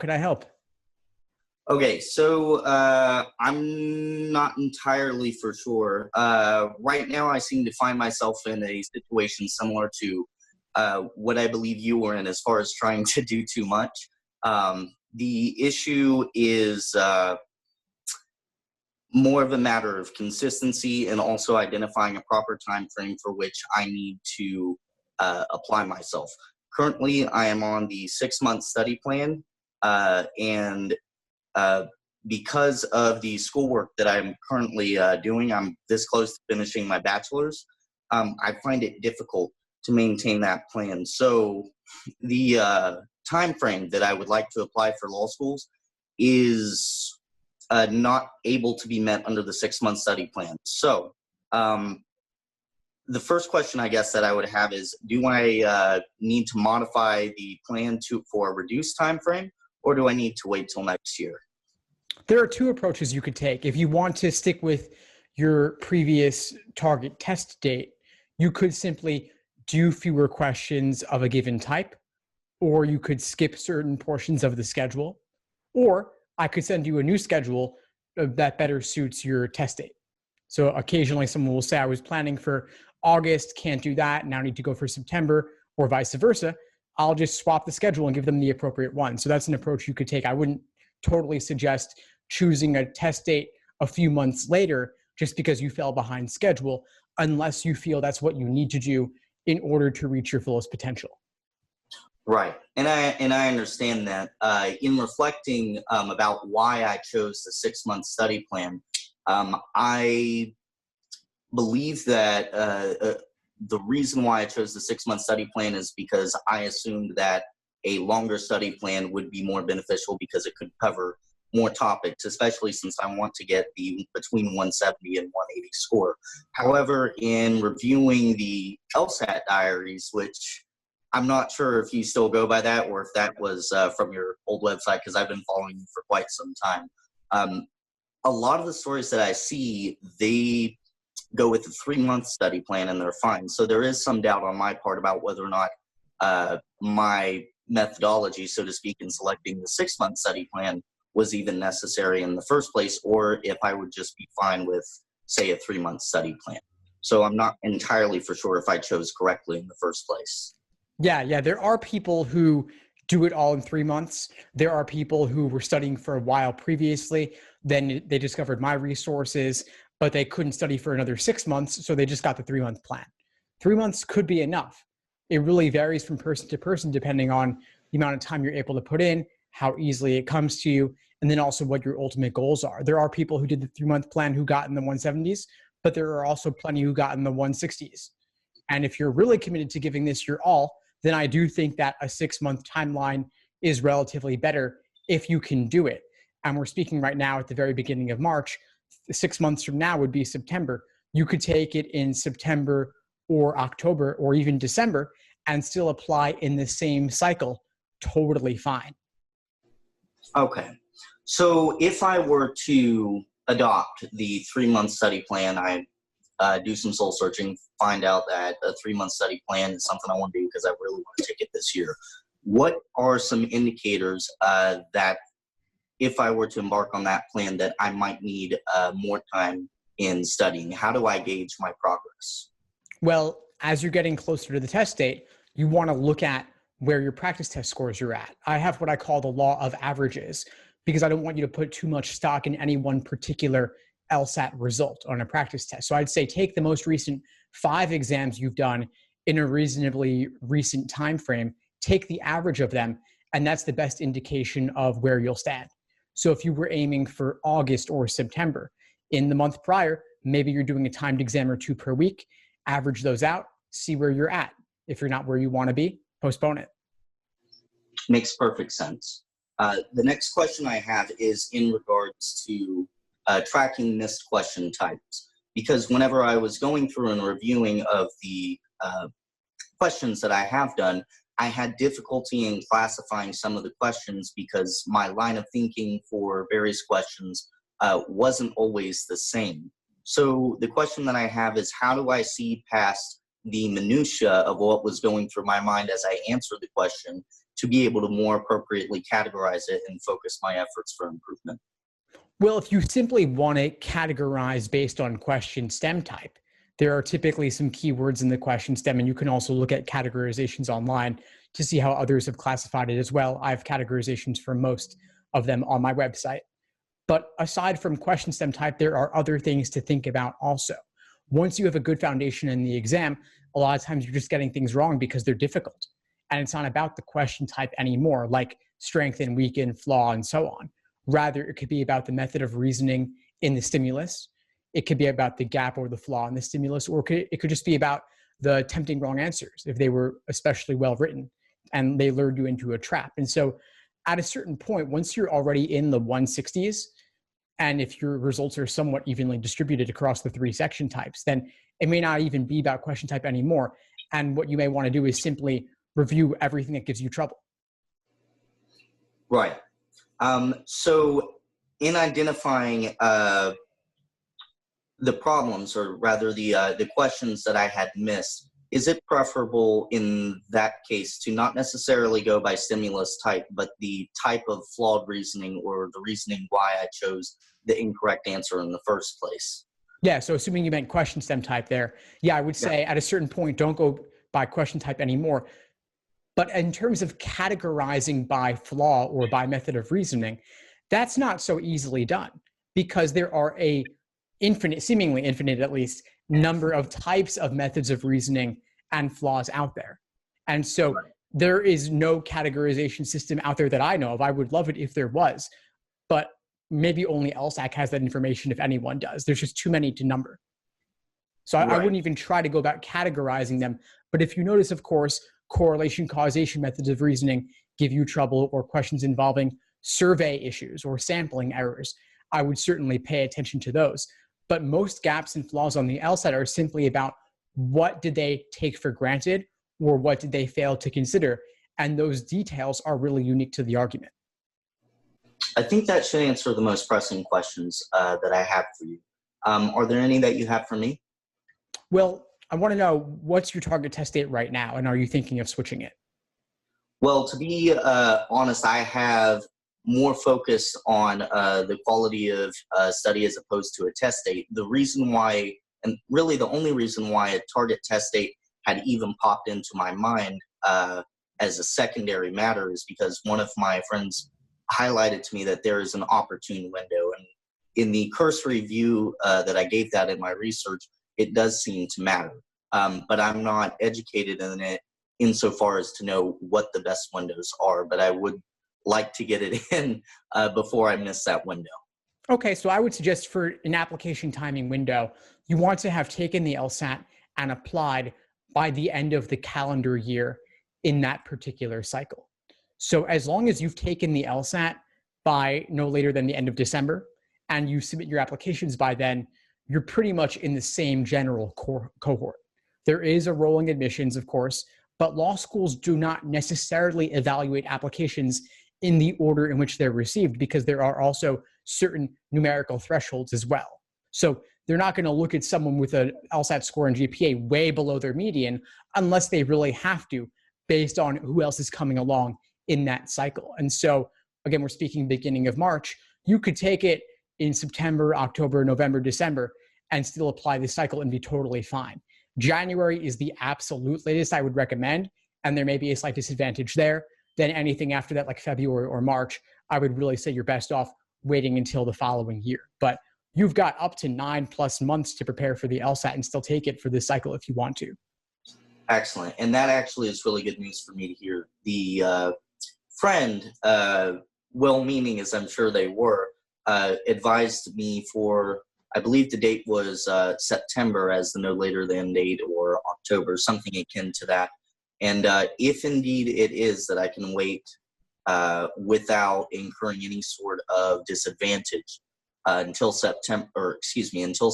can I help? Okay, so I'm not entirely for sure. Right now, I seem to find myself in a situation similar to what I believe you were in as far as trying to do too much. The issue is more of a matter of consistency and also identifying a proper time frame for which I need to apply myself. Currently, I am on the 6-month study plan, and because of the schoolwork that I'm currently doing, I'm this close to finishing my bachelor's. I find it difficult to maintain that plan. So the time frame that I would like to apply for law schools is not able to be met under the 6-month study plan. So the first question I guess that I would have is, do I need to modify the plan for a reduced time frame, or do I need to wait till next year? There are two approaches you could take. If you want to stick with your previous target test date, you could simply do fewer questions of a given type, or you could skip certain portions of the schedule, or I could send you a new schedule that better suits your test date. So occasionally someone will say, I was planning for August, can't do that, now need to go for September, or vice versa. I'll just swap the schedule and give them the appropriate one. So that's an approach you could take. I wouldn't totally suggest choosing a test date a few months later just because you fell behind schedule, unless you feel that's what you need to do in order to reach your fullest potential. Right, and I understand that. In reflecting about why I chose the 6-month study plan, I believe that the reason why I chose the 6-month study plan is because I assumed that a longer study plan would be more beneficial because it could cover more topics, especially since I want to get the between 170 and 180 score. However, in reviewing the LSAT diaries, which I'm not sure if you still go by that or if that was from your old website, because I've been following you for quite some time. A lot of the stories that I see, they go with the 3-month study plan and they're fine. So there is some doubt on my part about whether or not my methodology, so to speak, in selecting the 6-month study plan was even necessary in the first place, or if I would just be fine with, say, a 3-month study plan. So I'm not entirely for sure if I chose correctly in the first place. Yeah. There are people who do it all in 3 months. There are people who were studying for a while previously. Then they discovered my resources, but they couldn't study for another 6 months. So they just got the 3-month plan. 3 months could be enough. It really varies from person to person, depending on the amount of time you're able to put in, how easily it comes to you, and then also what your ultimate goals are. There are people who did the 3-month plan who got in the 170s, but there are also plenty who got in the 160s. And if you're really committed to giving this your all, then I do think that a 6-month timeline is relatively better if you can do it. And we're speaking right now at the very beginning of March. 6 months from now would be September. You could take it in September or October or even December and still apply in the same cycle. Totally fine. Okay. So if I were to adopt the 3-month study plan, I do some soul searching, find out that a 3-month study plan is something I want to do because I really want to take it this year. What are some indicators that if I were to embark on that plan that I might need more time in studying? How do I gauge my progress? Well, as you're getting closer to the test date, you want to look at where your practice test scores are at. I have what I call the law of averages because I don't want you to put too much stock in any one particular LSAT result on a practice test. So I'd say take the most recent 5 exams you've done in a reasonably recent time frame, take the average of them, and that's the best indication of where you'll stand. So if you were aiming for August or September, in the month prior, maybe you're doing a timed exam or 2 per week, average those out, see where you're at. If you're not where you want to be, postpone it. Makes perfect sense. The next question I have is in regards to tracking missed question types, because whenever I was going through and reviewing of the questions that I have done, I had difficulty in classifying some of the questions because my line of thinking for various questions wasn't always the same. So the question that I have is, how do I see past the minutia of what was going through my mind as I answered the question to be able to more appropriately categorize it and focus my efforts for improvement? Well, if you simply want to categorize based on question stem type, there are typically some keywords in the question stem, and you can also look at categorizations online to see how others have classified it as well. I have categorizations for most of them on my website. But aside from question stem type, there are other things to think about also. Once you have a good foundation in the exam, a lot of times you're just getting things wrong because they're difficult. And it's not about the question type anymore, like strengthen, weaken, flaw, and so on. Rather, it could be about the method of reasoning in the stimulus. It could be about the gap or the flaw in the stimulus, or it could just be about the tempting wrong answers if they were especially well written and they lured you into a trap. And so at a certain point, once you're already in the 160s, and if your results are somewhat evenly distributed across the 3 section types, then it may not even be about question type anymore. And what you may want to do is simply review everything that gives you trouble. Right. So in identifying the problems, or rather the questions that I had missed, is it preferable in that case to not necessarily go by stimulus type, but the type of flawed reasoning or the reasoning why I chose the incorrect answer in the first place? Yeah, so assuming you meant question stem type there, yeah, I would say at a certain point, don't go by question type anymore. But in terms of categorizing by flaw or by method of reasoning, that's not so easily done because there are a infinite, seemingly infinite at least, number of types of methods of reasoning and flaws out there. And so there is no categorization system out there that I know of. I would love it if there was, but maybe only LSAT has that information if anyone does. There's just too many to number. So I wouldn't even try to go about categorizing them. But if you notice, of course, correlation causation methods of reasoning give you trouble, or questions involving survey issues or sampling errors, I would certainly pay attention to those. But most gaps and flaws on the LSAT are simply about what did they take for granted or what did they fail to consider. And those details are really unique to the argument. I think that should answer the most pressing questions that I have for you. Are there any that you have for me? Well, I want to know, what's your target test date right now, and are you thinking of switching it? Well, to be honest, I have more focus on the quality of study as opposed to a test date. The reason why, and really the only reason why a target test date had even popped into my mind as a secondary matter is because one of my friends highlighted to me that there is an opportune window. And in the cursory view that I gave that in my research, it does seem to matter. But I'm not educated in it insofar as to know what the best windows are, but I would like to get it in before I miss that window. Okay, so I would suggest for an application timing window, you want to have taken the LSAT and applied by the end of the calendar year in that particular cycle. So as long as you've taken the LSAT by no later than the end of December and you submit your applications by then, you're pretty much in the same general cohort. There is a rolling admissions, of course, but law schools do not necessarily evaluate applications in the order in which they're received because there are also certain numerical thresholds as well. So they're not going to look at someone with an LSAT score and GPA way below their median unless they really have to, based on who else is coming along in that cycle. And so, again, we're speaking beginning of March. You could take it in September, October, November, December, and still apply the cycle and be totally fine. January is the absolute latest I would recommend, and there may be a slight disadvantage there. Then anything after that, like February or March, I would really say you're best off waiting until the following year. But you've got up to 9+ months to prepare for the LSAT and still take it for this cycle if you want to. Excellent. And that actually is really good news for me to hear. The friend, well-meaning as I'm sure they were, advised me for, I believe the date was September as the no later than date, or October, something akin to that. And if indeed it is that I can wait without incurring any sort of disadvantage until September, or excuse me, until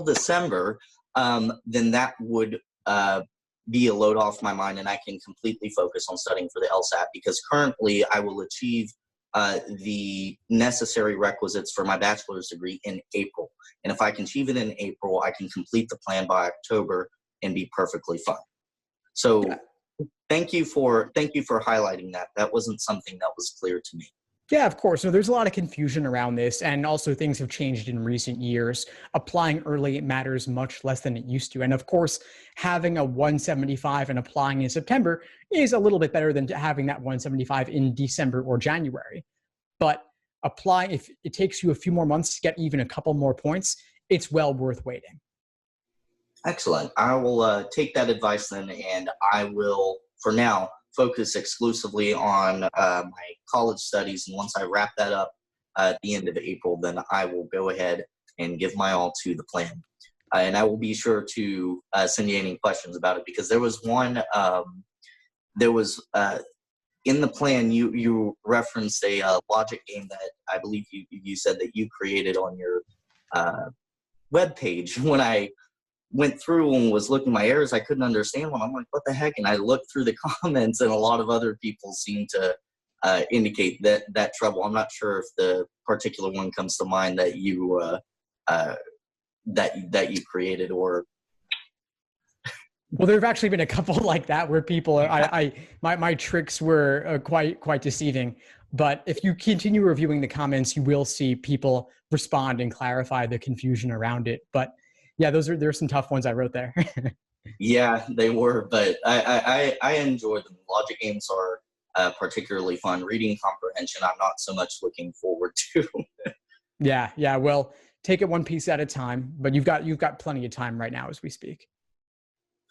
December, then that would be a load off my mind, and I can completely focus on studying for the LSAT, because currently I will achieve the necessary requisites for my bachelor's degree in April. And if I can achieve it in April, I can complete the plan by October and be perfectly fine. So Thank you for highlighting that. That wasn't something that was clear to me. Yeah, of course. So there's a lot of confusion around this, and also things have changed in recent years. Applying early matters much less than it used to. And of course, having a 175 and applying in September is a little bit better than having that 175 in December or January. But applying, if it takes you a few more months to get even a couple more points, it's well worth waiting. Excellent. I will take that advice then, and I will, for now, focus exclusively on my college studies. And once I wrap that up at the end of April, then I will go ahead and give my all to the plan. And I will be sure to send you any questions about it, because there was one, in the plan, you referenced a logic game that I believe you said that you created on your web page. When I went through and was looking at my errors, I couldn't understand one. I'm like, what the heck? And I looked through the comments, and a lot of other people seem to indicate that trouble. I'm not sure if the particular one comes to mind that you that you created, or. Well, there have actually been a couple like that where people are, my tricks were quite deceiving. But if you continue reviewing the comments, you will see people respond and clarify the confusion around it. But yeah, there's some tough ones I wrote there. Yeah, they were, but I enjoy them. Logic games are particularly fun. Reading comprehension, I'm not so much looking forward to. Yeah. Well, take it one piece at a time, but you've got plenty of time right now as we speak.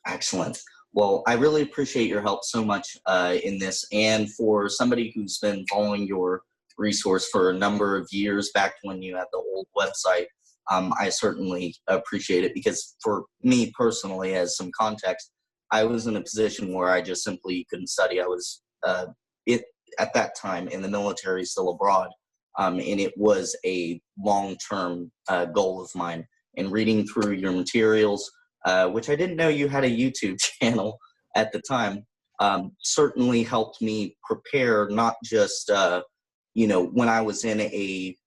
Excellent. Well, I really appreciate your help so much in this, and for somebody who's been following your resource for a number of years, back when you had the old website. I certainly appreciate it, because for me personally, as some context, I was in a position where I just simply couldn't study. I was at that time in the military, still abroad, and it was a long-term goal of mine. And reading through your materials, which I didn't know you had a YouTube channel at the time, certainly helped me prepare, not just when I was in a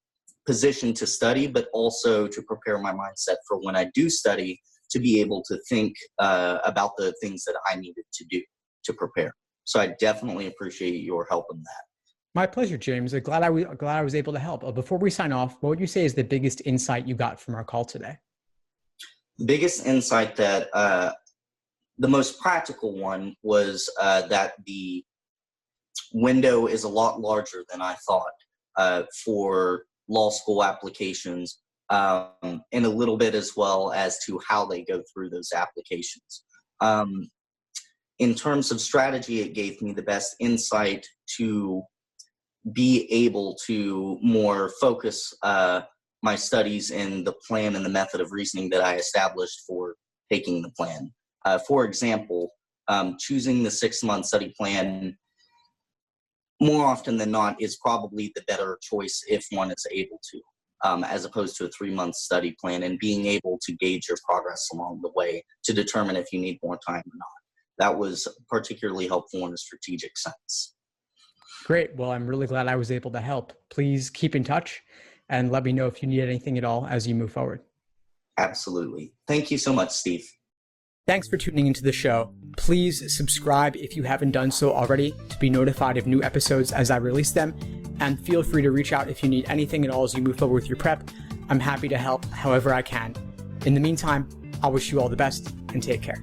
position to study, but also to prepare my mindset for when I do study, to be able to think about the things that I needed to do to prepare. So I definitely appreciate your help in that. My pleasure, James. Glad I was able to help. Before we sign off, what would you say is the biggest insight you got from our call today? The biggest insight that the most practical one was that the window is a lot larger than I thought for law school applications, and a little bit as well as to how they go through those applications. In terms of strategy, it gave me the best insight to be able to more focus my studies in the plan and the method of reasoning that I established for taking the plan. For example, choosing the 6-month study plan more often than not is probably the better choice if one is able to, as opposed to a 3-month study plan, and being able to gauge your progress along the way to determine if you need more time or not. That was particularly helpful in a strategic sense. Great. Well, I'm really glad I was able to help. Please keep in touch and let me know if you need anything at all as you move forward. Absolutely. Thank you so much, Steve. Thanks for tuning into the show. Please subscribe if you haven't done so already to be notified of new episodes as I release them. And feel free to reach out if you need anything at all as you move forward with your prep. I'm happy to help however I can. In the meantime, I wish you all the best and take care.